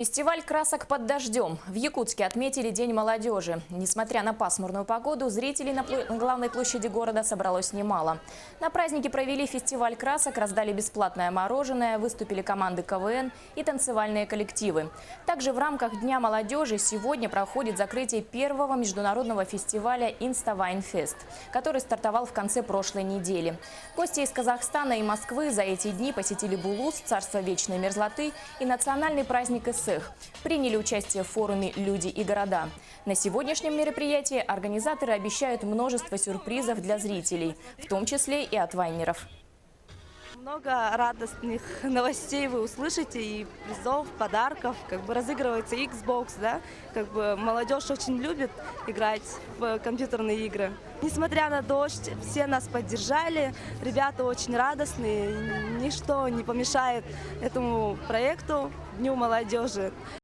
Фестиваль красок под дождем. В Якутске отметили День молодежи. Несмотря на пасмурную погоду, зрителей на главной площади города собралось немало. На празднике провели фестиваль красок, раздали бесплатное мороженое, выступили команды КВН и танцевальные коллективы. Также в рамках Дня молодежи сегодня проходит закрытие первого международного фестиваля «Инставайнфест», который стартовал в конце прошлой недели. Гости из Казахстана и Москвы за эти дни посетили Булус, царство вечной мерзлоты и национальный праздник ИСЭХ. Приняли участие в форуме «Люди и города». На сегодняшнем мероприятии организаторы обещают множество сюрпризов для зрителей, в том числе и от вайнеров. Много радостных новостей вы услышите, и призов, подарков. Разыгрывается Xbox, да? Молодежь очень любит играть в компьютерные игры. Несмотря на дождь, все нас поддержали. Ребята очень радостные. Ничто не помешает этому проекту, Дню молодежи.